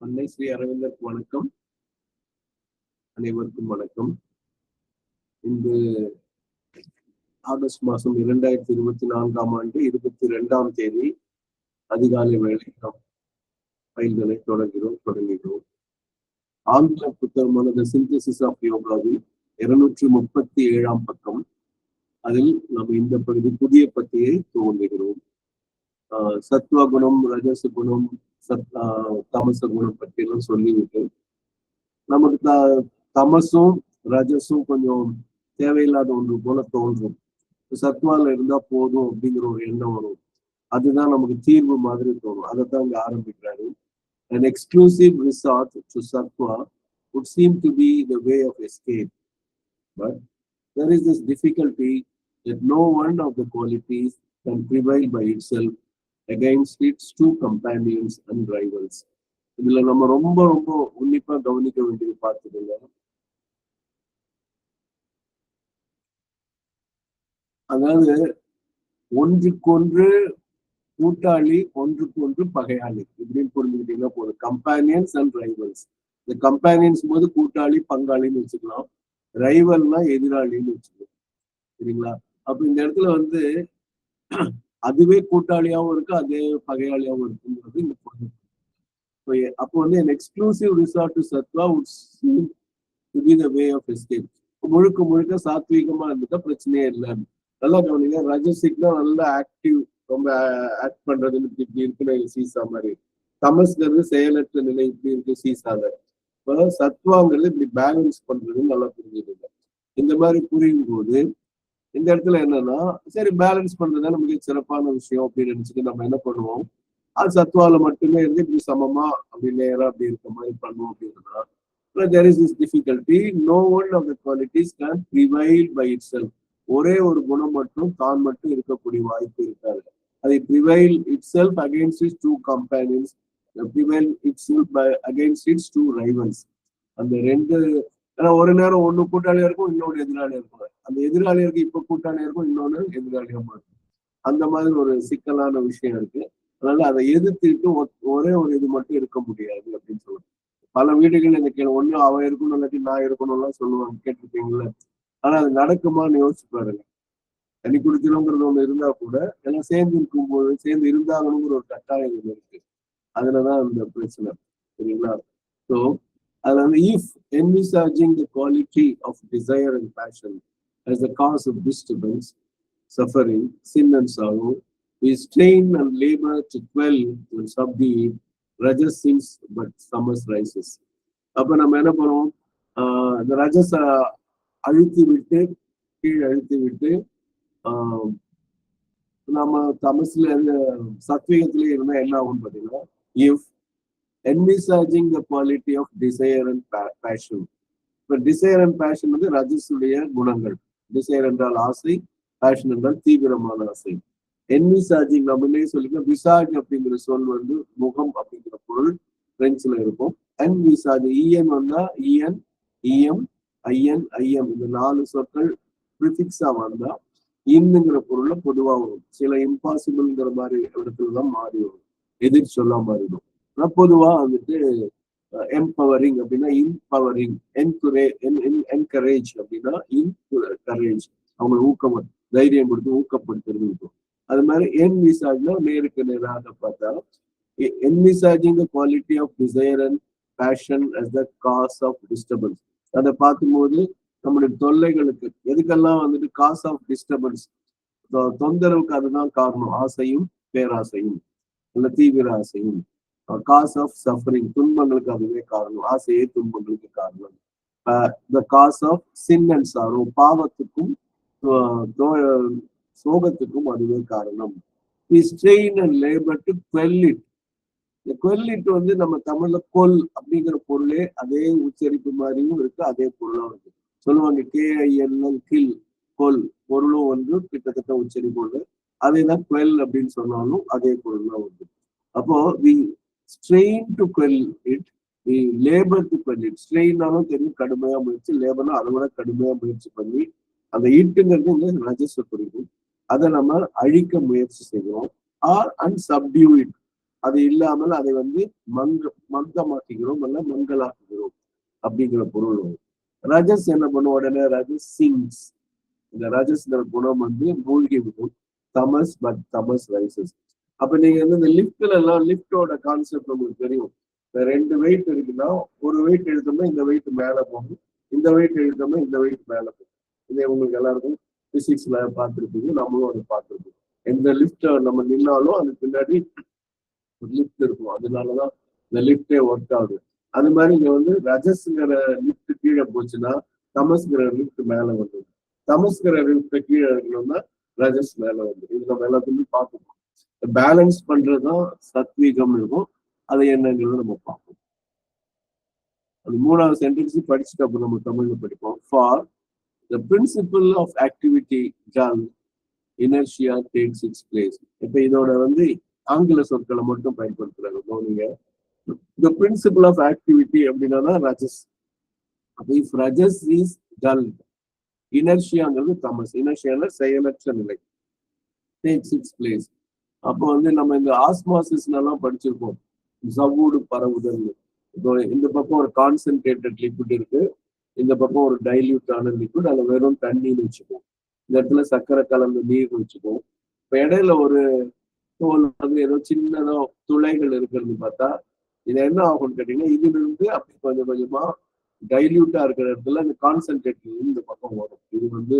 அன்னை ஸ்ரீ அரவிந்தருக்கு வணக்கம். அனைவருக்கும் வணக்கம். இந்த ஆகஸ்ட் மாதம் 2024 22ஆம் தேதி அதிகாலை வேளை நாம் பயில்களை தொடங்குகிறோம். ஆங்கில புத்தகமான தி சிந்தசிஸ் ஆஃப் யோகாவில் 237ஆம் பக்கம். அதில் நாம் இந்த பகுதி புதிய பத்தியை துவங்குகிறோம். சத்வ குணம், ரஜச குணம், தமச குணம் பற்றி எல்லாம் சொல்லிவிட்டு நமக்கு தமசும் ரஜசும் கொஞ்சம் தேவையில்லாத ஒன்று போல தோன்றும். சத்வால இருந்தா போதும் அப்படிங்கிற ஒரு எண்ணம் வரும். அதுதான் நமக்கு தீர்வு மாதிரி தோணும். அதைத்தான் இங்க ஆரம்பிக்கிறாரு. An exclusive resort to sattva would seem to be the way of escape, but there is this difficulty that no one of the qualities can prevail by itself against its two companions and rivals. இதுல நம்ம ரொம்ப ரொம்ப உன்னிப்பா கவனிக்க வேண்டியது பார்த்துக்கோங்க. அதாவது ஒன்றுக்கொன்று கூட்டாளி, ஒன்றுக்கொன்று பகையாளி இப்படின்னு புரிஞ்சுக்கிட்டீங்கன்னா போதும். Companions and rivals. இந்த கம்பேனியன்ஸ் போது கூட்டாளி பங்காளின்னு வச்சுக்கலாம், ரைவல்னா எதிராளின்னு வச்சுக்கலாம். சரிங்களா? அப்ப இந்த இடத்துல வந்து அதுவே கூட்டாளியாவும் இருக்கு, அதே பகையாளியாவும் இருக்குங்கிறது இந்த பொருள். அப்போ வந்து an exclusive resort to sattva would seem to be the way of escape. முழுக்க சாத்வீகமா இருந்துட்டா பிரச்சனையே இல்லை. நல்லா கவனிங்க. ரஜசிக்னா நல்லா ஆக்டிவ், ரொம்ப ஆக்ட் பண்றதுன்னு இப்படி இருக்குன்னு சீசா மாதிரி. தமஸ்ங்கிறது செயலற்ற நிலை இப்படி இருக்கு சீசால. இப்போ சத்வாங்கிறது இப்படி பேலன்ஸ் பண்றதுன்னு நல்லா புரிஞ்சுக்கோங்க. இந்த மாதிரி புரியும் போது இந்த இடத்துல என்னன்னா, சரி பேலன்ஸ் பண்றதுதான் மிக சிறப்பான விஷயம் அப்படின்னு நினைச்சுட்டு நம்ம என்ன பண்ணுவோம், அது சத்வால மட்டுமே இருந்து இப்படி சமமா அப்படி நேரா அப்படி இருக்க மாதிரி பண்ணுவோம் அப்படின்னா, there is this difficulty. No one of the qualities can prevail by itself. ஒரே ஒரு குணம் மட்டும் தான் மட்டும் இருக்கக்கூடிய வாய்ப்பு இருக்காது. அதை prevail itself against its two companions, prevail itself against its two rivals. அந்த ரெண்டு, ஒரு நேரம் ஒண்ணு கூட்டாளியா இருக்கும், இன்னொன்று எதிராளியா இருக்கும். அந்த எதிராளியருக்கு இப்ப கூட்டாளியா இருக்கும், இன்னொன்னு எதிராளியா இருக்கும். அந்த மாதிரி ஒரு சிக்கலான விஷயம் இருக்கு. அதனால அதை எதிர்த்துட்டு ஒரே ஒரு இது மட்டும் இருக்க முடியாது அப்படின்னு சொல்லுவாங்க. பல வீடுகள் இந்த கேள்வி, ஒண்ணு அவன் இருக்கணும் இல்லாட்டி நான் இருக்கணும்லாம் சொல்லுவாங்க, கேட்டிருப்பீங்களா? ஆனா அது நடக்குமான்னு யோசிச்சு பாருங்க. தனி குடிக்கணுங்கிறது ஒண்ணு இருந்தா கூட எல்லாம் சேர்ந்து இருக்கும்போது சேர்ந்து இருந்தாங்கங்கிற ஒரு கட்டாயம் இருக்கு. அதுலதான் அந்த பிரச்சனை. சரிங்களா? ஸோ அதுல வந்து if envisaging the quality of desire and passion as the cause of disturbance, suffering, sin and sorrow, we strain and labor to quell and subdue it, rajas sinks but tamas rises. அப்ப நம்ம என்ன பண்ணுவோம், இந்த ரஜஸ் அழுத்தி விட்டு கீழே அழுத்தி விட்டு நம்ம தமசுல சத்வீகத்திலே இருந்தா என்ன ஆகும் பார்த்தீங்கன்னா, if envisaging the quality of desire and passion. இப்ப desire and passion வந்து ரஜஸுடைய குணங்கள். desire என்றால் ஆசை, passion என்றால் தீவிரமான ஆசை. envisaging நம்மளே சொல்லிக்கலாம். விசாஜ் அப்படிங்கிற சொல் வந்து முகம் அப்படிங்கிற பொருள் பிரெஞ்சுல இருக்கும். envisage en வந்தா en, em, in, im இந்த 4 சொற்கள் ப்ரிஃபிக்ஸா வந்தா இன்னுங்கிற பொருள்ல பொதுவா வரும். சில இம்பாசிபிள்ங்கிற மாதிரி இடத்துலதான் மாறி வரும், எதிர் சொல்ல மாறிடும். ஆனா பொதுவா வந்துட்டு எம்பவரிங் அப்படின்னா இன்பவரிங், என்கரேஜ் அப்படின்னா இன்கரேஜ், அவங்களை ஊக்கம் தைரியம் கொடுத்து ஊக்கப்படுத்துறது இருக்கும். அது மாதிரி என்விசாஜ்னா நேருக்கு நேராக பார்த்தா envisaging the quality of desire and passion as the cause of disturbance. அதை பார்க்கும்போது நம்முடைய தொல்லைகளுக்கு எதுக்கெல்லாம் வந்துட்டு காஸ் ஆஃப் டிஸ்டர்பன்ஸ், தொந்தரவுக்கு அதுதான் காரணம். ஆசையும் பேராசையும் இல்ல தீவிர ஆசையும். காஸ் ஆஃப் சஃபரிங், துன்பங்களுக்கு அதுவே காரணம். ஆசையே துன்பங்களுக்கு காரணம். The cause of sin and sorrow, பாவத்துக்கும் சோகத்துக்கும் அதுவே காரணம். we strain and labor to quell it. இந்த quell it வந்து நம்ம தமிழ்ல கொல் அப்படிங்கிற பொருளே அதே உச்சரிப்பு மாதிரியும் இருக்கு, அதே பொருளும் இருக்கு. சொல்லுவாங்க KILL கில், கொல் பொருளும் வந்து கிட்டத்தட்ட உச்சரிப்பு உண்டு. அதேதான் quell அப்படின்னு சொன்னாலும் அதே பொருள் தான் உண்டு. அப்போ we strain to quell it, we labor to quell it. ஸ்ட்ரெயினாலும் தெரியும் கடுமையா முயற்சி, லேபர்னா அதை விட கடுமையா முயற்சி பண்ணி அந்த இட்டுங்கிறது ரஜஸ குறிக்கும். அதை நம்ம அழிக்க முயற்சி செய்கிறோம். ஆர் அண்ட் சப்டியூ இட், அது இல்லாமல் அதை வந்து மந்தமாக்குகிறோம் அல்ல மங்களாக்குகிறோம் அப்படிங்கிற பொருள் வரும். ரஜஸ் என்ன பண்ணும், உடனே ரஜஸ் சிங்ஸ், இந்த ரஜஸ்ங்கிற குணம் வந்து மூழ்கி விடும். தமஸ் பட் தமஸ் ரைசஸ். அப்ப நீங்க வந்து இந்த லிப்ட்ல எல்லாம் லிப்டோட கான்செப்ட் உங்களுக்கு தெரியும். இந்த 2 வெயிட் இருக்குன்னா, ஒரு வெயிட் எழுத்தோம்னா இந்த வெயிட் மேல போகும், இந்த வெயிட் எழுத்தோம்னா இந்த வெயிட் மேல போகும். இதை உங்களுக்கு எல்லாருக்கும் பிசிக்ஸ்ல பார்த்துருப்பீங்க, நம்மளும் அதை பார்த்துருப்போம். எந்த லிப்ட் நம்ம நின்னாலும் அது பின்னாடி லிப்ட் இருக்கும், அதனாலதான் இந்த லிப்டே ஒர்க் ஆகுது. அது மாதிரி இங்க வந்து ரஜஸ்ங்கிற லிப்ட் கீழே போச்சுன்னா தமஸ்ங்கிற லிப்ட் மேல வந்துடும், தமஸ்கிற லிப்ட் கீழே இருக்கணும்னா ரஜஸ் மேல வந்துடும். இது நம்ம எல்லாத்தையுமே பார்க்கணும். பேலன்ஸ் பண்றதுதான் சத்வீகம் இருக்கும். அது என்னங்கிறது நம்ம பார்ப்போம். அது 3வது சென்டென்ஸ் படிச்சுட்டு அப்புறம் நம்ம தமிழ்ல படிப்போம். For the principle of activity ஜான் இனர்ஷியா டேக்ஸ் இட்ஸ் பிளேஸ். இப்ப இதோட வந்து ஆங்கில சொற்களை மட்டும் பயன்படுத்துறாங்க. நீங்க த பிரின்சிபிள் ஆஃப் ஆக்டிவிட்டி அப்படின்னா ரஜஸ். அப்ப இஃப் ரஜஸ் இஸ் டல், இனர்ஷியாங்கிறது தமஸ், இனர்ஷியால செயலற்ற நிலை, டேக்ஸ் இட்ஸ் பிளேஸ். அப்போ வந்து நம்ம இந்த ஆஸ்மாசிஸ்லாம் படிச்சிருப்போம், சவ்வூடு பரவுதல். இப்போ இந்த பக்கம் ஒரு கான்சென்ட்ரேட்டட் லிக்விட் இருக்கு, இந்த பக்கம் ஒரு டைல்யூட்டான லிக்விட், அதுல வெறும் தண்ணின்னு வச்சுப்போம், இந்த இடத்துல சர்க்கரை கலந்த நீர் வச்சுப்போம். இப்போ இடையில ஒரு தோல் வந்து ஏதோ சின்னதோ துளைகள் இருக்குன்னு பார்த்தா இது என்ன ஆகும்னு கேட்டீங்கன்னா, இதுல இருந்து அப்படி கொஞ்சம் கொஞ்சமா டைல்யூட்டா இருக்கிற இடத்துல இந்த கான்சென்ட்ரேட் இந்த பக்கம் வரும். இது வந்து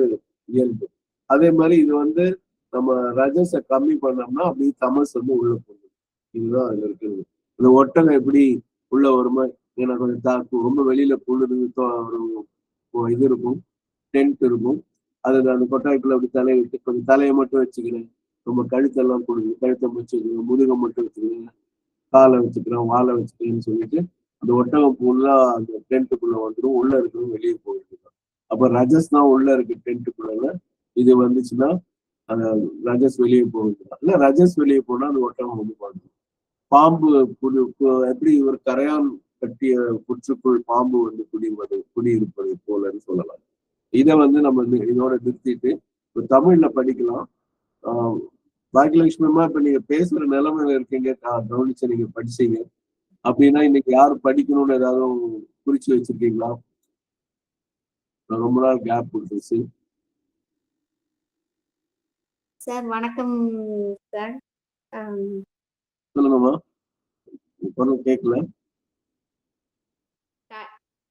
இயல்பு. அதே மாதிரி இது வந்து நம்ம ரஜஸை கம்மி பண்ணோம்னா அப்படி தமஸ் வந்து உள்ள போகும். இதுதான் அதுல இருக்கிறது. இந்த ஒட்டகம் எப்படி உள்ள வருமா, ஏன்னா கொஞ்சம் தாக்கும், ரொம்ப வெளியில குளிர் ஒரு இது இருக்கும், டென்ட் இருக்கும், அது அந்த கொட்டாய்க்குள்ள அப்படி தலையை விட்டு கொஞ்சம் தலையை மட்டும் வச்சுக்கிறேன், ரொம்ப கழுத்தெல்லாம் கொடுங்க, கழுத்தை வச்சுக்கிறேன், முதுகை மட்டும் வச்சுக்கிறேன், காலை வச்சுக்கிறேன், வாழை வச்சுக்கிறேன்னு சொல்லிட்டு அந்த ஒட்டகம் ஃபுல்லா அந்த டென்ட்டுக்குள்ள வந்துடும், உள்ள இருக்கிறது வெளியே போயிட்டு. அப்ப ரஜஸ் தான் உள்ள இருக்கு டென்ட்டுக்குள்ள, இது வந்துச்சுன்னா அந்த ரஜஸ் வெளியே போகுது. இல்ல ரஜஸ் வெளியே போனா அந்த ஒட்டகம் வந்து பாருங்க. பாம்பு எப்படி ஒரு கரையான் கட்டிய புற்றுக்குள் பாம்பு வந்து குடியிருப்பதை போலன்னு சொல்லலாம். இதை வந்து நம்ம இதோட நிறுத்திட்டு தமிழ்ல படிக்கலாம். பாக்கியலட்சுமிமா, இப்ப நீங்க பேசுற நிலைமையில இருக்கீங்க, கவனிச்சு நீங்க படிச்சீங்க அப்படின்னா இன்னைக்கு யாரு படிக்கணும்னு ஏதாவது குறிச்சு வச்சிருக்கீங்களா? ரொம்ப நாள் கேப் கொடுத்துருச்சு. சார் வணக்கம் சார். சொல்லுங்கம்மா, ஒன்றும் கேட்கல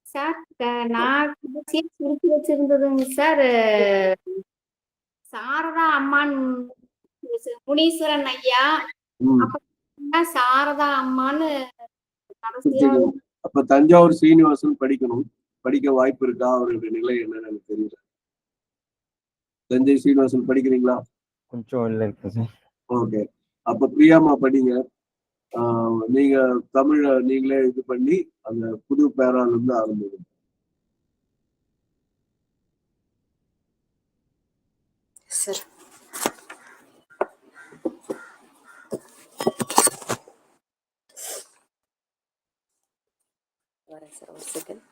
சார். நான் குறிச்சு வச்சிருந்ததுங்க சார், சாரதா அம்மான் முனீஸ்வரன் ஐயா, சாரதா அம்மான்னு. அப்ப தஞ்சாவூர் சீனிவாசன் படிக்கணும், படிக்க வாய்ப்பு இருக்கா? அவருடைய நிலை என்னன்னு எனக்கு தெரியல. தஞ்சை சீனிவாசன் படிக்கிறீங்களா? கொஞ்சம் இல்லை இருக்கு சார். ஓகே, அப்ப பிரியாமா படிங்க. நீங்க தமிழ நீங்களே இது பண்ணி அந்த புது பேரால இருந்து ஆரம்பிங்க. சார் வரேன் சார், ஒரு செகண்ட்.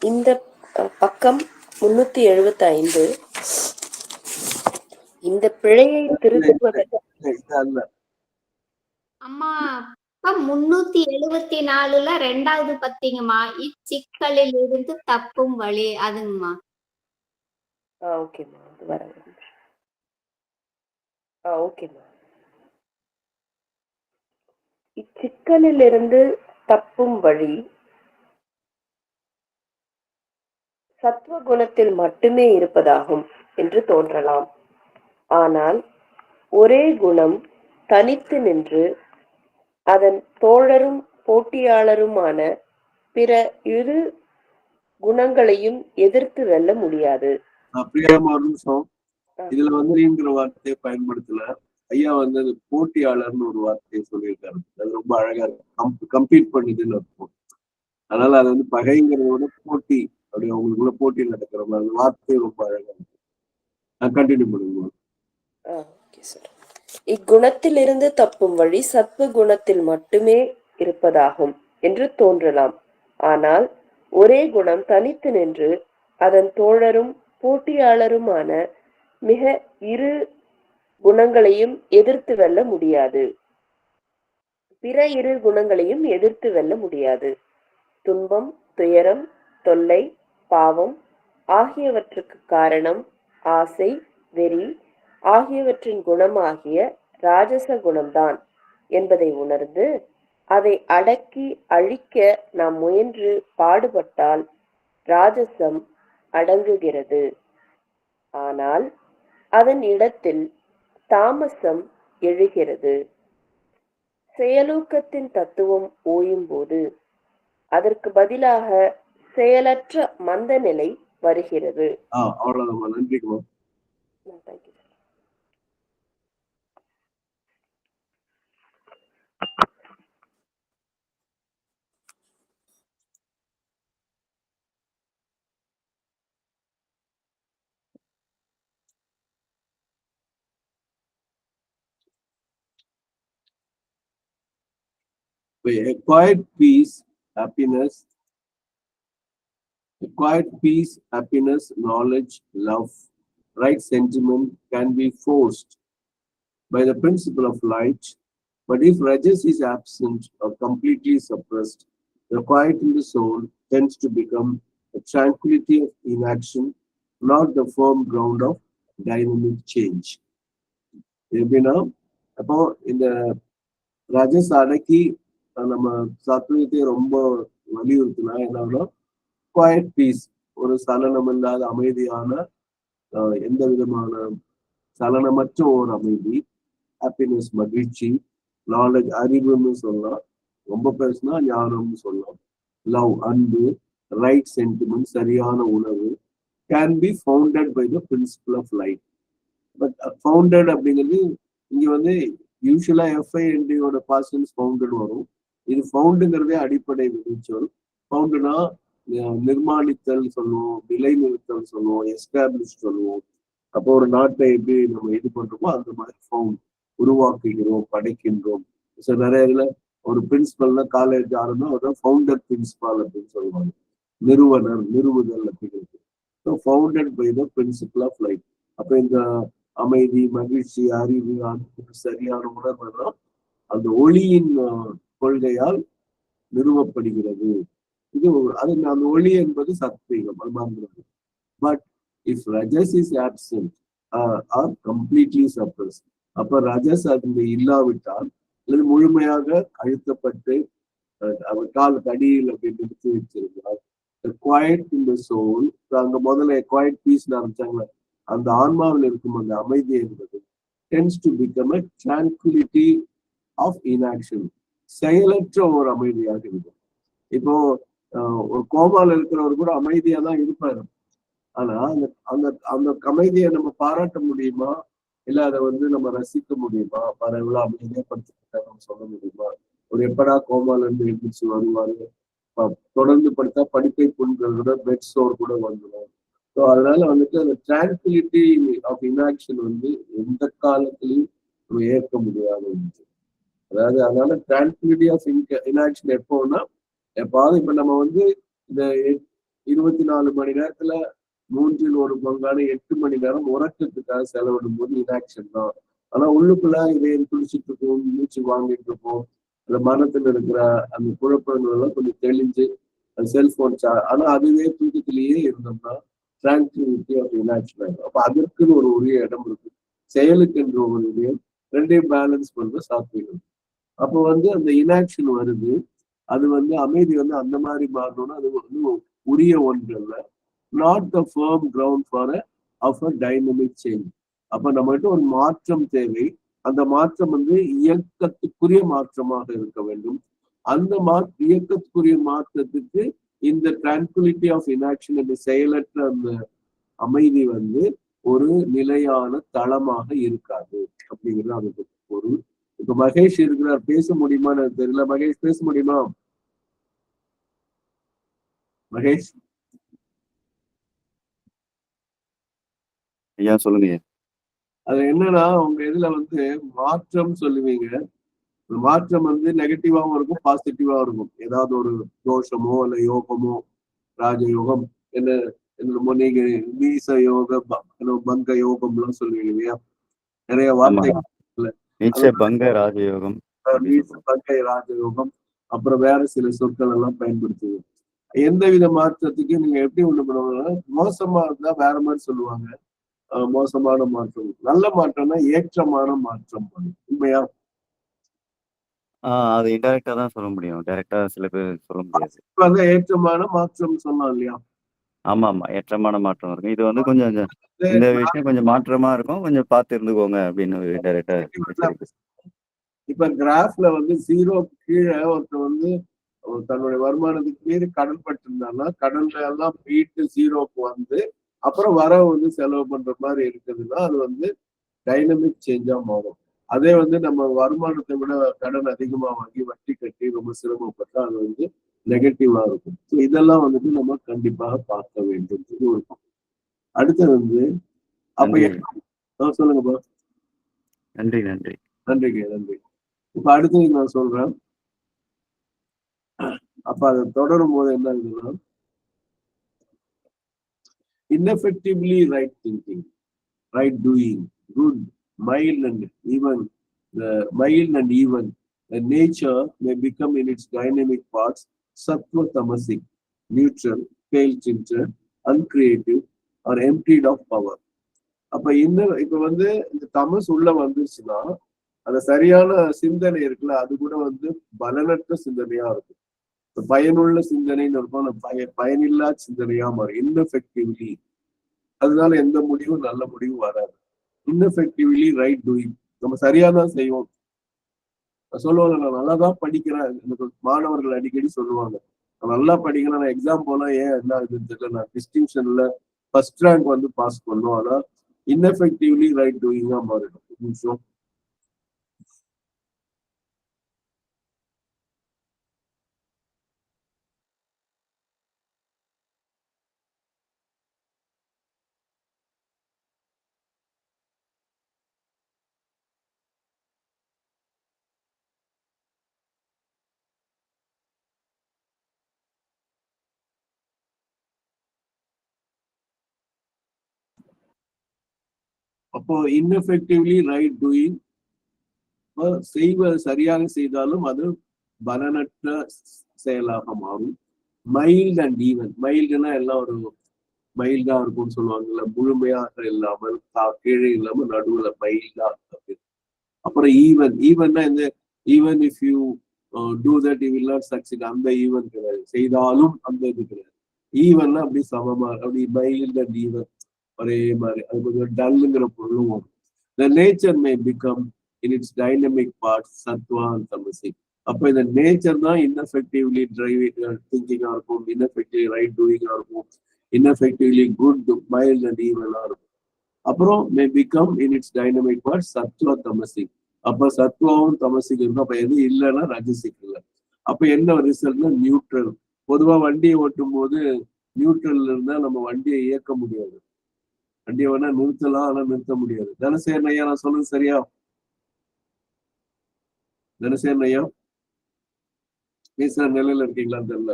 இந்த பக்கம் 375. இந்த பிழையை திருத்துவதற்கு அம்மா 374ல 2வது பத்திங்கம்மா, இச்சிக்கலில் இருந்து தப்பும் வழி, அதுங்கம்மா. ஓகேம்மா, அது வரேன். ஓகேம்மா. இச்சிக்கலிலிருந்து தப்பும் வழி சத்துவ குணத்தில் மட்டுமே இருப்பதாகும் என்று தோன்றலாம். ஆனால் ஒரே குணம் தனித்து நின்று அதன் தோழரும் போட்டியாளருமான பிற இரு குணங்களையும் எதிர்த்து வெல்ல முடியாது. பிரியாம ஒரு நிமிஷம், இதுல வந்துங்கிற வார்த்தையை பயன்படுத்தல. ஐயா வந்து போட்டியாளர்னு ஒரு வார்த்தையை சொல்லியிருக்காரு. அது ரொம்ப அழகா இருக்கு. கம்பீட் பண்ணுதுன்னு இருக்கும். அதனால அது வந்து பகைங்கிறதோட போட்டி, அப்படி அவங்களுக்குள்ள போட்டி நடக்கிற மாதிரி வார்த்தை ரொம்ப அழகா இருக்கு. கண்டினியூ பண்ணுங்க. இக்குணத்திலிருந்து தப்பும் வழி சத்துவ குணத்தில் மட்டுமே இருப்பதாகும் என்று தோன்றலாம். ஆனால் ஒரே குணம் தனித்து நின்று அதன் தோழரும் போட்டியாளருமான மிக இரு குணங்களையும் எதிர்த்து வெல்ல முடியாது. பிற இரு குணங்களையும் எதிர்த்து வெல்ல முடியாது. துன்பம், துயரம், தொல்லை, பாவம் ஆகியவற்றுக்கு காரணம் ஆசை, வெறி ஆகியவற்றின் குணமாகிய ராஜச குணம்தான் என்பதை உணர்ந்து அதை அடக்கி அழிக்க நாம் முயன்று பாடுபட்டால் ராஜசம் அடங்குகிறது. ஆனால் அதன் இடத்தில் தாமசம் எழுகிறது. செயலூக்கத்தின் தத்துவம் ஓயும் போது அதற்கு பதிலாக செயலற்ற மந்த நிலை வருகிறது. அவ்வளவுதான். நன்றிக்குமா. Acquired peace, happiness, knowledge, love, right sentiment can be forced by the principle of light. But if rajas is absent or completely suppressed, the quiet in the soul tends to become a tranquility of inaction, not the firm ground of dynamic change. எப்படின்னா, அப்போ இந்த ரஜஸ் அடக்கி நம்ம சத்துவத்தை ரொம்ப வலியுறுத்தினா என்ன, quiet piece, ஒரு சலனம் இல்லாத அமைதியான, எந்த விதமான சலனமற்ற ஒரு அமைதி, ஹாப்பினஸ் மகிழ்ச்சி, நாலேஜ் அறிவுன்னு சொல்லலாம், ரொம்ப பேசுனா ஞானம்னு சொல்லலாம், லவ் அன்பு, ரைட் சென்டிமெண்ட் சரியான உணர்வு, can be founded by the principle of light. But founded அப்படிங்கிறது இங்க வந்து யூஸ்வலா எஃப்ஐஎன்டியோட பாசிட்டிவ்ஸ் ஃபவுண்டட் வரும். இது ஃபவுண்டுங்கிறதே அடிப்படை விதிச்சொல். ஃபவுண்டுனா நிர்மாணித்தல் சொல்லுவோம், நிலைநிறுத்தல் சொல்லுவோம், எஸ்டாப்ளிஷ் சொல்லுவோம். அப்போ ஒரு நாட்டை எப்படி நம்ம இது பண்றோமோ அந்த மாதிரி ஃபவுண்ட், உருவாக்குகிறோம், படைக்கின்றோம். ஸோ நிறைய இதுல ஒரு பிரின்சிபல்னா காலேஜ் ஆரம்பம் அதான் ஃபவுண்டர் பிரின்சிபால் அப்படின்னு சொல்லுவாங்க, நிறுவனர், நிறுவுதல் அப்படிங்கிறது. So founded by the principle of life. அப்போ இந்த அமைதி, மகிழ்ச்சி, அறிவு, சரியான உணர்வுதான் அந்த ஒளியின் கொள்கையால் நிறுவப்படுகிறது. இது அது அந்த ஒளி என்பது சத்வீகம், அது மறந்துடுது. But if rajas is absent or completely suppress, அப்ப ரஜஸ் அது இல்லாவிட்டால் அல்லது முழுமையாக அழுத்தப்பட்டு அவர் கால் அடியில் அப்படி நிறுத்தி வச்சிருக்கிறார். குவாய்ட் இன் த சோல், அங்க முதல்ல குவாய்ட் பீஸ் ஆரம்பிச்சாங்களே, அந்த ஆன்மாவில் இருக்கும் அந்த அமைதி என்பது tends to become a tranquility of inaction, செயலற்ற ஒரு அமைதியாக இருக்கும். இப்போ ஒரு கோமால இருக்கிறவர் கூட அமைதியா தான் இருப்பாரு. ஆனா அந்த அந்த அந்த அமைதியை நம்ம பாராட்ட முடியுமா, இல்ல அதை வந்து நம்ம ரசிக்க முடியுமா, எவ்வளவு அமைதியா படுத்துக்கிட்டா நம்ம சொல்ல முடியுமா? ஒரு எப்படா கோமால இருந்து எழுந்திரிச்சு வருவாரு, தொடர்ந்து படுத்தா படுக்கை புண்கள் கூட பெட் சோர் கூட வந்துடும். ஸோ அதனால வந்துட்டு அந்த டிரான்குலிட்டி ஆஃப் இன்ஆக்ஷன் வந்து எந்த காலத்திலையும் நம்ம ஏற்க முடியாத ஒன்று. அதாவது அதனால டிரான்குலிட்டி ஆஃப் இன்ஆக்ஷன் எப்போன்னா, எப்பாவது இப்ப நம்ம வந்து இந்த 24 மணி நேரத்துல 1/3 8 மணி நேரம் உறக்கத்துக்காக செலவிடும் போது இன்ஆக்ஷன் தான். ஆனா உள்ளுக்குள்ள இதை குளிச்சுட்டு இருக்கோம், மூச்சு வாங்கிட்டு இருக்கோம், அந்த மனத்துல இருக்கிற அந்த குழப்பங்கள் எல்லாம் கொஞ்சம் தெளிஞ்சு செல்போன் ஆனா அதுவே தூக்கத்திலேயே இருந்தோம்னா டிரான்குலிட்டி ஆஃப் இன்ஆக்ஷன் ஆகும். அப்ப அதற்குன்னு ஒரு உரிய இடம் இருக்கு. செயலுக்கு என்ற ஒரு உரியம், ரெண்டையும் பேலன்ஸ் பண்ற சாத்வீகம். அப்போ வந்து அந்த இனாக்ஷன் வருது. அது வந்து அமைதி வந்து அந்த மாதிரி மாறணும்னா அது வந்து உரிய ஒன்று அல்ல. Not the firm ground for of a dynamic change. அப்ப நம்மகிட்ட ஒரு மாற்றம் தேவை. அந்த மாற்றம் வந்து இயக்கத்துக்குரிய மாற்றமாக இருக்க வேண்டும். அந்த இயக்கத்துக்குரிய மாற்றத்துக்கு இந்த டிரான்குலிட்டி ஆஃப் இனாக்ஷன், இந்த செயலற்ற அந்த அமைதி வந்து ஒரு நிலையான தளமாக இருக்காது அப்படிங்கிறது அதுக்கு பொருள். இப்ப மகேஷ் இருக்கிறார், பேச முடியுமான்னு எனக்கு தெரியல. மகேஷ் பேச முடியுமா? மகேஷ் ஐயா சொல்லுங்க. அது என்னன்னா உங்க இதுல வந்து மாற்றம் சொல்லுவீங்க. மாற்றம் வந்து நெகட்டிவாவும் இருக்கும், பாசிட்டிவாவும் இருக்கும். ஏதாவது ஒரு தோஷமோ இல்ல யோகமோ, ராஜயோகம், என்னமோ நீங்க நீச யோக பங்க யோகம் எல்லாம் சொல்லுவீங்க இல்லையா? நிறைய வார்த்தைகள் பங்க ராஜயோகம், பங்கை ராஜயோகம், அப்புறம் வேற சில சொற்கள் எல்லாம் பயன்படுத்துது. எந்தவித மாற்றத்துக்கு நீங்க எப்படி ஒண்ணு பண்ணுவாங்கன்னா, மோசமா இருந்தா வேற மாதிரி சொல்லுவாங்க. மோசமான மாற்றம். நல்ல மாற்றம்னா ஏற்றமான மாற்றம். உண்மையா? அது இன்டைரக்டா தான் சொல்ல முடியும். டைரக்டா சில பேர் சொல்ல முடியாது. ஏற்றமான மாற்றம் சொல்லலாம் இல்லையா? ஆமா, ஏற்றமான மாற்றம் இருக்கும். இது வந்து கொஞ்சம் இந்த விஷயம் கொஞ்சம் மாற்றமா இருக்கும், கொஞ்சம் பார்த்து இருந்துக்கோங்க அப்படின்னு டைரக்டா. இப்ப கிராஃப்ல வந்து 0 கீழே ஒருத்தர் வந்து தன்னுடைய வருமானத்துக்கு மீறி கடன் பட்டிருந்தாங்கன்னா, கடன்ல எல்லாம் மீட்டு 0க்கு வந்து அப்புறம் வரவு வந்து செலவு பண்ற மாதிரி இருக்குதுன்னா அது வந்து டைனமிக் சேஞ்சா மாறும். அதே வந்து நம்ம வருமானத்தை விட கடன் அதிகமா வாங்கி வட்டி கட்டி ரொம்ப சிரமப்பட்டா அது வந்து நெகட்டிவா இருக்கும். ஸோ இதெல்லாம் வந்துட்டு நம்ம கண்டிப்பாக பார்க்க வேண்டும். இது ஒரு அடுத்தது வந்து அப்ப சொல்லுங்கப்பா. நன்றி. நன்றிங்க, நன்றி. இப்ப அடுத்தது நான் சொல்றேன். அப்ப அதை தொடரும் போது என்ன இருக்குன்னா, ineffectively right thinking, right doing, good, mild and even, the nature may become in its dynamic parts sattva tamasic, neutral, pale tinted, uncreative, or emptied of power. அப்ப இப்ப வந்து இந்த தமஸ் உள்ள வந்துருச்சுன்னா அந்த சரியான சிந்தனை இருக்குல்ல, அது கூட வந்து பலனற்ற சிந்தனையா இருக்கும். பயனுள்ள சிந்தனைன்னு இருக்கும், பயனில்லா சிந்தனையா மாறும். இன்னெஃபெக்டிவ்லி. அதனால எந்த முடிவும் நல்ல முடிவும் வராது. இன்னெஃபெக்டிவ்லி ரைட் டூயிங். நம்ம சரியாதான் செய்வோம். சொல்லுவாங்க, நான் நல்லாதான் படிக்கிறேன். எனக்கு மாணவர்கள் அடிக்கடி சொல்லுவாங்க, நான் நல்லா படிக்கிறேன், நான் எக்ஸாம் போனா ஏன் என்ன இதுன்னு தெரியல, நான் டிஸ்டிங்ஷன்ல ஃபர்ஸ்ட் ரேங்க் வந்து பாஸ் பண்ணும். ஆனா இன்னெஃபெக்டிவ்லி ரைட் டூயிங்கா மாறிடும். நிமிஷம். அப்போ இன்னெஃபெக்டிவ்லி ரைட் டூயிங், சரியாக செய்தாலும் அது பலனற்ற செயலாக மாறும். Mild and even. மைல்டுனா எல்லாம் ஒரு மைல்டா இருக்கும்னு சொல்லுவாங்கல்ல, முழுமையாக இல்லாமல் கீழே இல்லாம நடுவுல மைல்டா இருக்கு. அப்புறம் ஈவன்னா இந்த even if you do that you will not succeed, அந்த ஈவன் கிடையாது. செய்தாலும் அந்த இது கிடையாது. ஈவன்னா அப்படி சமமா, அப்படி மைல்ட் அண்ட் ஈவன் ஒரே மாதிரி. அது கொஞ்சம் டல்லுங்கிற பொருளும் வரும். The nature may become in its dynamic parts sattva and tamasic. அப்ப இந்த நேச்சர் தான் இன்னெஃபெக்டிவ்லி திங்கிங்கா இருக்கும், இன்னெஃபெக்டிவ்லி ரைட் டூயிங்கா இருக்கும், இன்னெஃபெக்டிவ்லி குட், மைல்ட் அண்ட் ஈவனா இருக்கும். அப்புறம் may become in its dynamic part sattva tamasic. அப்ப சத்வாவும் தமசிக் இருக்கும். அப்ப எது இல்லைன்னா ரஜசிக் இல்லை. அப்ப என்ன ரிசல்ட்னா நியூட்ரல். பொதுவா வண்டியை ஓட்டும் போது நியூட்ரல் இருந்தா நம்ம வண்டியை இயக்க முடியாது. வண்டியை வேணா நிறுத்தலாம், ஆனா நிறுத்த முடியாது. தனசேகரன் ஐயா, நான் சொல்றது சரியா? தனசேகரன் ஐயா பேசுற நிலையில இருக்கீங்களான்னு தெரியல.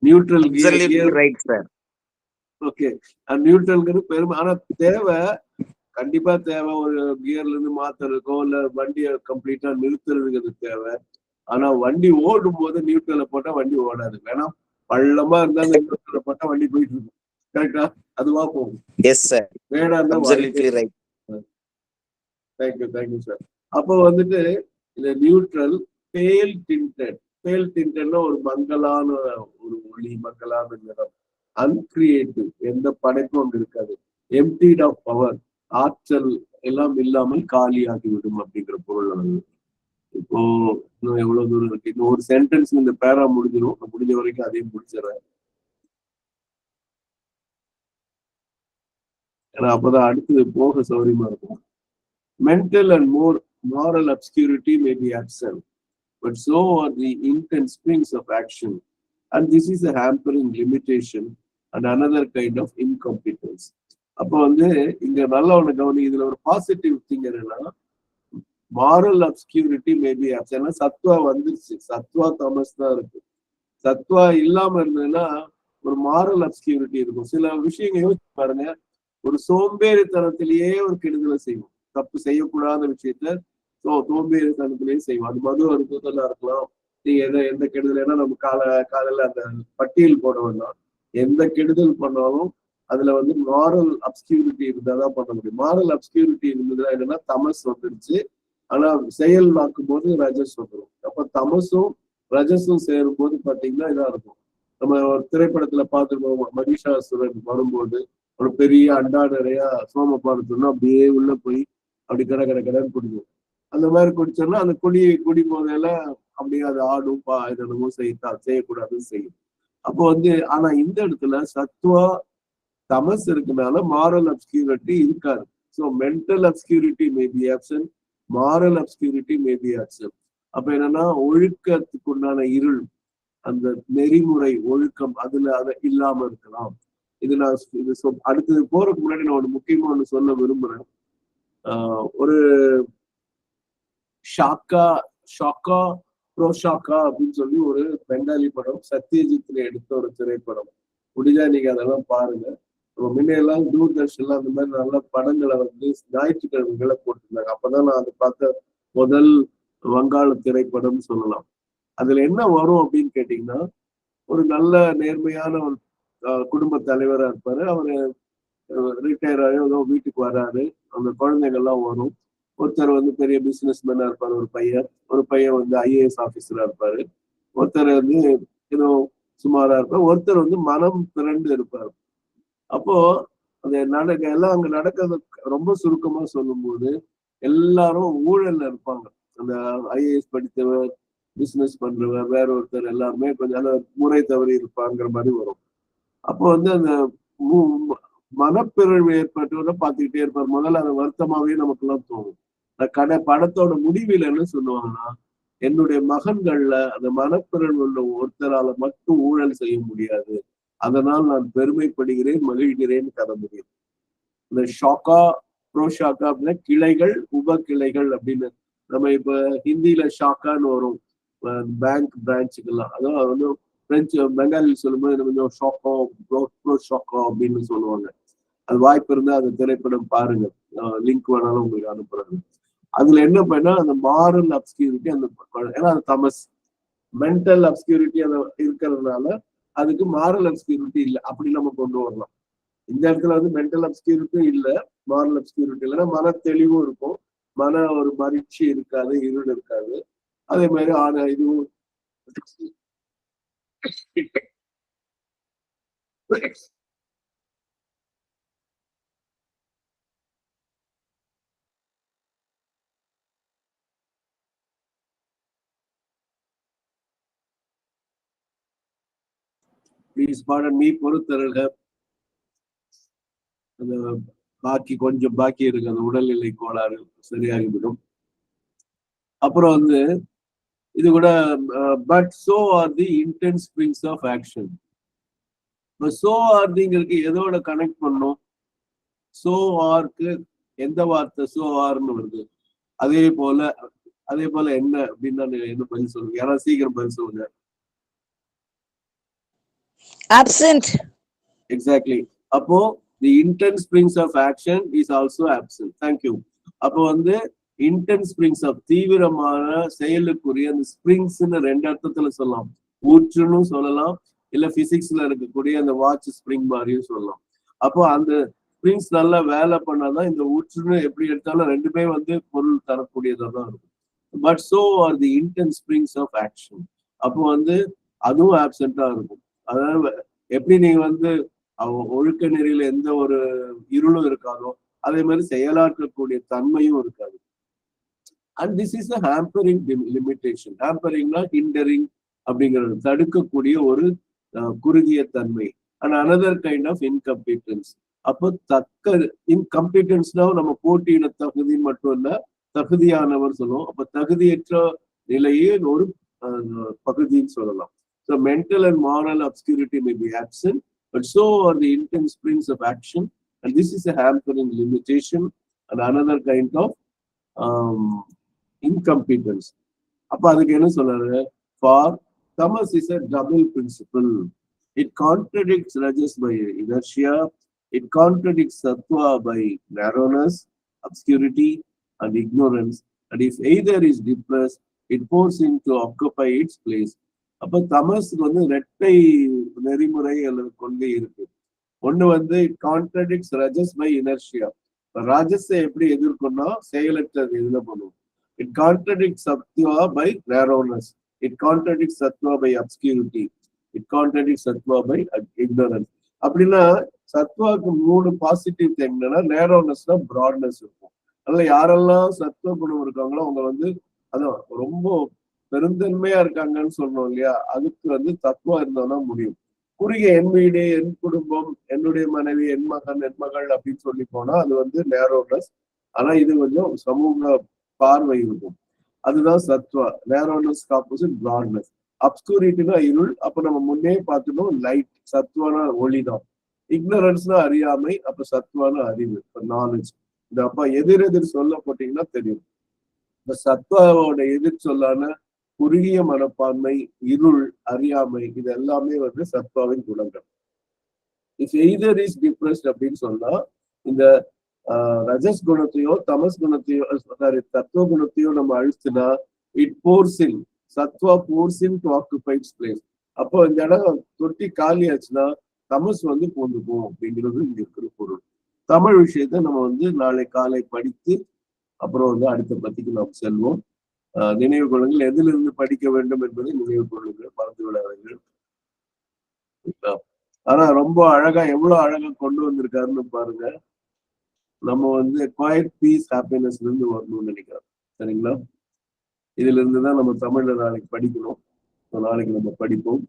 Neutral gear. ஓகே, நியூட்ரல்ங்கிறது பெருமை. ஆனா தேவை, கண்டிப்பா தேவை. ஒரு கியர்ல இருந்து மாத்துறதுக்கோ இல்ல வண்டியை கம்ப்ளீட்டா நிறுத்துறதுக்கு தேவை. ஆனா வண்டி ஓடும் போது நியூட்ரலை போட்டா வண்டி ஓடாது. வேணா பள்ளமா இருந்தா நியூட்ரலை போட்டா வண்டி போயிட்டு இருக்கும். கரெக்டா? அதுவா போகும். வேணா இருந்தா. Thank you sir. அப்போ வந்துட்டு இந்த நியூட்ரல் பேல் டிண்டட். பேல் டிண்டட்னா ஒரு மங்கலான ஒரு ஒளி, மங்கலான நிறம். அன்கிரியேட்டிவ், எந்த படைப்பும் அங்க இருக்காது. எம்டிட் ஆஃப் பவர், ஆற்றல் எல்லாம் இல்லாமல் காலியாகிவிடும் அப்படிங்கிற பொருள் வந்து. இப்போ இன்னும் எவ்வளவு தூரம் இருக்கு, இன்னும் ஒரு சென்டென்ஸ் இந்த பேரா முடிஞ்சிடும். முடிஞ்ச வரைக்கும் அதையும் முடிச்சிடறேன், ஏன்னா அப்பதான் அடுத்தது போக சௌரியமா இருக்கும். Mental and moral obscurity may be absent, but so are the intense springs of action, and this is a hampering limitation and another kind of incompetence. அப்போ வந்து இங்க நல்லா ஒண்ணு கவனி, இதுல ஒரு பாசிட்டிவ் திங் என்னன்னா, மாரல் அப்ஸ்கியூரிட்டி மேபி ஆப்ஷன். சத்வா வந்துருச்சு, சத்வா தமஸ் தான் இருக்கு. சத்வா இல்லாம இருந்ததுன்னா ஒரு மாரல் அப்ஸ்கியூரிட்டி இருக்கும். சில விஷயங்கள் யோசிச்சு பாருங்க, ஒரு சோம்பேறித்தனத்திலேயே ஒரு கெடுதலை செய்வோம். தப்பு செய்யக்கூடாத விஷயத்த சோம்பேறித்தனத்திலேயே செய்வோம். அது மது அருந்தலா இருக்கலாம், நீங்க எந்த கெடுதல், ஏன்னா நம்ம காலையில அந்த பட்டியல் போட வேண்டாம். எந்த கெடுதல் பண்ணாலும் அதுல வந்து மாரல் அப்ஸ்கியூரிட்டி இருந்தாதான் பண்ண முடியும். மாரல் அப்ஸ்கியூரிட்டி இருந்ததுன்னா என்னன்னா தமஸ் வந்துருச்சு, ஆனா செயல் வாக்கும் போது ரஜஸ் வந்துடும். அப்ப தமசும் ரஜஸும் சேரும் போது பாத்தீங்கன்னா இதா இருக்கும். நம்ம ஒரு திரைப்படத்துல பார்த்துருக்கோம், மகிஷாசுரன் வரும்போது ஒரு பெரிய அண்டா நிறைய சோம பார்த்தோம்னா அப்படியே உள்ள போய் அப்படி கடைன்னு குடிக்கும். அந்த மாதிரி குடிச்சோம்னா அந்த குடி போதையில அப்படியே அது ஆடும், இதனமோ செய்யக்கூடாதுன்னு செய்யும். அப்போ வந்து ஆனா இந்த இடத்துல சத்வா தமஸ் இருக்கனால மாரல் அப்ஸ்கியூரிட்டி இருக்காது. So mental obscurity may be absent, moral obscurity may be absent. அப்ப என்னன்னா ஒழுக்கத்துக்கு உண்டான இருள், அந்த நெறிமுறை ஒழுக்கம் அதுல அதை இல்லாம இருக்கலாம். இது நான் அடுத்தது போறதுக்கு முன்னாடி நான் ஒரு முக்கியமா ஒண்ணு சொல்ல விரும்புறேன். ஒரு ஷாக்கா ப்ரோஷாக்கா அப்படின்னு சொல்லி ஒரு பெங்காலி படம், சத்யஜித்ல எடுத்த ஒரு திரைப்படம். முடிஞ்சா நீங்க அதெல்லாம் பாருங்க. நம்ம முன்னையெல்லாம் தூர்தர்ஷன்ல அந்த மாதிரி நல்ல படங்களை வந்து ஞாயிற்றுக்கிழமைகளை போட்டிருந்தாங்க. அப்பதான் நான் அதை பார்த்த முதல் வங்காள திரைப்படம் சொல்லலாம். அதுல என்ன வரும் அப்படின்னு கேட்டீங்கன்னா, ஒரு நல்ல நேர்மையான ஒரு குடும்ப தலைவரா இருப்பாரு. அவரு ரிட்டையர் ஆகி ஏதோ வீட்டுக்கு வராரு, அந்த குழந்தைகள்லாம் வரும். ஒருத்தர் வந்து பெரிய பிசினஸ் மேனா இருப்பாரு, ஒரு பையன் வந்து ஐஏஎஸ் ஆபீசரா இருப்பாரு, ஒருத்தர் வந்து ஏதோ சுமாரா இருப்பார், ஒருத்தர் வந்து மனம் திரண்டு இருப்பாரு. அப்போ அந்த எல்லாம் அங்க நடக்கிறது ரொம்ப சுருக்கமா சொல்லும் போது எல்லாரும் ஊழல்ல இருப்பாங்க. அந்த ஐஏஎஸ் படித்தவர், பிசினஸ் பண்றவர், வேற ஒருத்தர் எல்லாருமே கொஞ்சம் முறை தவறி இருப்பாங்கிற மாதிரி வரும். அப்போ வந்து அந்த மனப்பிறழ்வு ஏற்பட்டவரை பார்த்துக்கிட்டே இருப்பார். முதல்ல அது வருத்தமாவே நமக்கு எல்லாம் தோணும். படத்தோட முடிவில் என்ன சொல்லுவாங்கன்னா, என்னுடைய மகன்கள்ல அந்த மனப்பிறழ்வு உள்ள ஒருத்தரால மட்டும் ஊழல் செய்ய முடியாது, அதனால் நான் பெருமைப்படுகிறேன், மகிழ்கிறேன்னு கதை முடியும். இந்த ஷாக்கா ப்ரோஷாக்கா அப்படின்னா கிளைகள், உப கிளைகள் அப்படின்னு. நம்ம இப்ப ஹிந்தியில ஷாக்கான்னு வரும் பேங்க் பிரான்ச்சுக்கெல்லாம். அதான் வந்து பிரெஞ்சு பெங்காலி சொல்லும்போது கொஞ்சம் ஷாக்கோ ப்ரோ ஷாக்கோ அப்படின்னு சொல்லுவாங்க. அது வாய்ப்பு இருந்தா அந்த திரைப்படம் பாருங்க, லிங்க் வேணாலும் உங்களுக்கு அனுப்புறாங்க. அதுல என்ன பண்ணா அந்த மாரல் அப்ஸ்கியூரிட்டி, அந்த ஏன்னா அது தமஸ், மென்டல் அப்ஸ்கியூரிட்டி அந்த இருக்கிறதுனால அதுக்கு மாரல் அப்ஸ்கியூரிட்டி இல்லை, அப்படி நம்ம கொண்டு வரலாம். இந்த இடத்துல வந்து மென்டல் அப்ஸ்கியூரிட்டி இல்லை, மாரல் அப்ஸ்கியூரிட்டி இல்லைன்னா மன தெளிவும் இருக்கும், மன ஒரு மகிழ்ச்சி இருக்காது, இருள் இருக்காது. அதே மாதிரி ஆனா இதுவும் ப்ளீஸ் பாடன் மீ பொறுத்தருக. அந்த கொஞ்சம் பாக்கி இருக்கு, அந்த உடல்நிலை கோளாறு சரியாகிவிடும். அப்புறம் வந்து இது கூட but so are the intense springs of action. So ஆர்திங்களுக்கு எதோட கனெக்ட் பண்ணும்? சோ ஆர்க்கு எந்த வார்த்தை சோ ஆர்ன்னு வருது? அதே போல என்ன அப்படின்னா என்ன பதில் சொல்லுங்க, யாராவது சீக்கிரம் பதில் சொல்லுங்க. Absent. Exactly. அப்போ the intense springs of action is also absent. Thank you. அப்போ வந்து intense springs of தீவிரமான செயலுக்குரிய அந்த ஸ்ப்ரிங்ஸ்ன்னு ரெண்டு அர்த்தத்துல சொல்லலாம். ஊற்றுன்னு சொல்லலாம், இல்ல பிசிக்ஸ்ல இருக்கக்கூடிய அந்த வாட்ச் ஸ்ப்ரிங் மாதிரியும் சொல்லலாம். அப்போ அந்த ஸ்ப்ரிங்ஸ் நல்லா வேலை பண்ணாதான் இந்த ஊற்றுன்னு எப்படி எடுத்தாலும் ரெண்டுமே வந்து பொருள் தரக்கூடியதா தான் இருக்கும். But so are the intent springs of action. அப்போ வந்து அதுவும் ஆப்சென்டா இருக்கும். அதாவது எப்படி நீங்க வந்து ஒழுக்க நெறியில எந்த ஒரு இருளும் இருக்காதோ அதே மாதிரி செயலாற்றக்கூடிய தன்மையும் இருக்காது. And this is a hampering limitation. ஹாம்பரிங்னா ஹிண்டரிங் அப்படிங்கிறது, தடுக்கக்கூடிய ஒரு குறுகிய தன்மை. And another kind of incompetence. அப்போ இன்கம்பீட்டன்ஸ்னா நம்ம போட்டியிட தகுதி மட்டும் இல்ல, தகுதியானவர் சொல்லுவோம். அப்ப தகுதியற்ற நிலையே ஒரு பகுதின்னு சொல்லலாம். So mental and moral obscurity may be absent, but so are the intense springs of action, and this is a hampering limitation and another kind of incompetence. அப்ப அதுக்கு என்ன சொல்றாரு? For tamas is a double principle. It contradicts rajas by inertia, it contradicts sattva by narrowness, obscurity and ignorance, and if either is depressed, it pours in to occupy its place. அப்ப தமஸ்க்கு வந்து இரட்டை நெறிமுறை அல்லது கொள்கை இருக்கு. ஒண்ணு வந்து it கான்ட்ரடிக்ட்ஸ் ரஜஸ் பை இனர்ஷியா. ராஜஸை எப்படி எதிர்க்கொண்டா செயலற்றது இதுல பண்ணும். It contradicts sattva by narrowness, it contradicts sattva by obscurity, it contradicts sattva by ignorance. அப்படின்னா சத்வாக்கு 3 பாசிட்டிவ் என்னன்னா, நேரோனஸ்னா பிராட்னஸ் இருக்கும். அதனால யாரெல்லாம் சத்துவ குணம் இருக்காங்களோ அவங்க வந்து அதான் ரொம்ப பெருந்தன்மையா இருக்காங்கன்னு சொல்லணும் இல்லையா, அதுக்கு வந்து தத்துவம் இருந்தா முடியும். குறுகிய என் வீடு, என் குடும்பம், என்னுடைய மனைவி, என் மகன், என் மகள் அப்படின்னு சொல்லி போனா அது வந்து நேரோனஸ். ஆனா இது கொஞ்சம் சமூக பார்வை இருக்கும். அதுதான் சத்வா. நேரோனஸ் ஆப்போசிட் பிராட்னஸ். அப்ஸ்கூரிட்டினா இருள். அப்ப நம்ம முன்னே பார்த்துட்டோம் லைட். சத்வானா ஒளிதான். இக்னரன்ஸ்னா அறியாமை. அப்ப சத்வானா அறிவு, நாலேஜ். இந்த அப்ப எதிரெதிர் சொல்ல போட்டீங்கன்னா தெரியும். இந்த சத்வாவோட எதிர் சொல்லான குறுகிய மனப்பான்மை, இருள், அறியாமை, இது எல்லாமே வந்து சத்வாவின் குணங்கள். இஃப் எய்தர் இஸ் டிப்ரெஸ்ட் அப்படின்னு சொன்னா இந்த ரஜஸ் குணத்தையோ தமஸ் குணத்தையோ சாரி தத்துவ குணத்தையோ நம்ம அழுத்தினா இட் போர்சின், சத்வா போர்சின் டு ஆக்குபைட்ஸ் பிளேஸ். அப்போ இந்த இடம் தொட்டி காலி ஆச்சுன்னா தமஸ் வந்து பூந்துக்கும் அப்படிங்கிறது இங்க இருக்கிற பொருள். தமிழ் விஷயத்த நம்ம வந்து நாளை காலை படித்து அப்புறம் வந்து அடுத்த பத்திக்கு நாம் செல்வோம். நினைவு கொள்ளுங்கள், எதிலிருந்து படிக்க வேண்டும் என்பதை நினைவு கொள்ளுங்கள், மறந்து விடாதீர்கள். ஆனா ரொம்ப அழகா, எவ்வளவு அழகா கொண்டு வந்திருக்காருன்னு பாருங்க. நம்ம வந்து குவைட் பீஸ் ஹாப்பினஸ்ல இருந்து வரணும்னு நினைக்கிறோம். சரிங்களா? இதுல இருந்துதான் நம்ம தமிழ்ல நாளைக்கு படிக்கணும். நாளைக்கு நம்ம படிப்போம்.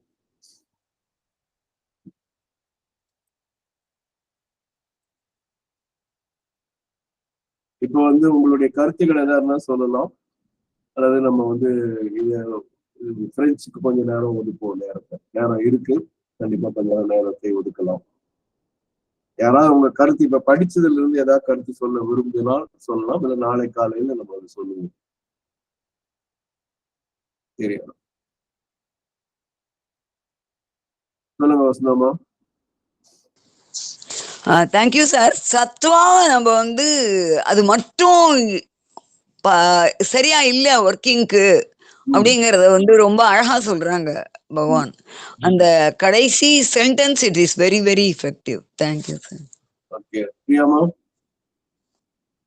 இப்போ வந்து உங்களுடைய கருத்துக்கள் எதாருன்னா சொல்லலாம். அதாவது நம்ம வந்து பிரெஞ்சுக்கு கொஞ்சம் நேரம் ஒதுக்குவோம். நேரம் இருக்கு, கண்டிப்பா கொஞ்சம் நேரத்தை ஒதுக்கலாம். யாராவது உங்க கருத்து இப்ப படிச்சதுல இருந்து ஏதாவது கருத்து சொல்ல விரும்பினால் சொல்லலாம். இல்ல நாளை காலையில நம்ம அதை சொல்லுவோம். சரியா? சொல்லுங்க வசந்தம்மா. Thank you sir. சத்வா நம்ம வந்து அது மட்டும் சரியா இல்ல ஒர்க்கிங்க்கு அப்படிங்கறத வந்து ரொம்ப அழகா சொல்றாங்க பகவான். அந்த கடைசி sentence it is very very effective. Thank you sir. Okay பிரியாமா.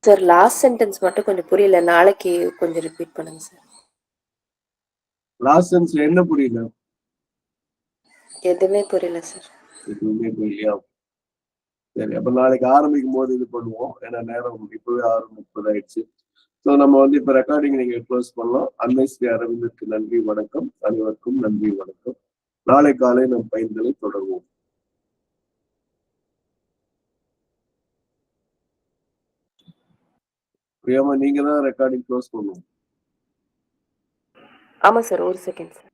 சார் லாஸ்ட் சென்டென்ஸ் மட்டும் கொஞ்சம் புரியல, நாளைக்கு கொஞ்சம் ரிப்பீட் பண்ணுங்க சார். லாஸ்ட் சென்டென்ஸ்ல என்ன புரியல? எதுவுமே புரியல சார். எதுவுமே புரியலையா? சரி, அப்ப நாளைக்கு ஆரம்பிக்கும் போது இது பண்ணுவோம். ஏன்னா நேரம் இப்பவே 6:30 ஆயிடுச்சு. ஸோ நம்ம வந்து இப்ப ரெக்கார்டிங் நீங்க க்ளோஸ் பண்ணலாம். அன்னை ஸ்ரீ அரவிந்தருக்கு நன்றி, வணக்கம். அனைவருக்கும் நன்றி, வணக்கம். நாளை காலை நம் பயிர்களை தொடர்வோம். பிரியாமா, நீங்க தான் ரெக்கார்டிங் க்ளோஸ் பண்ணுவோம். ஆமா சார், ஒரு செகண்ட் சார்.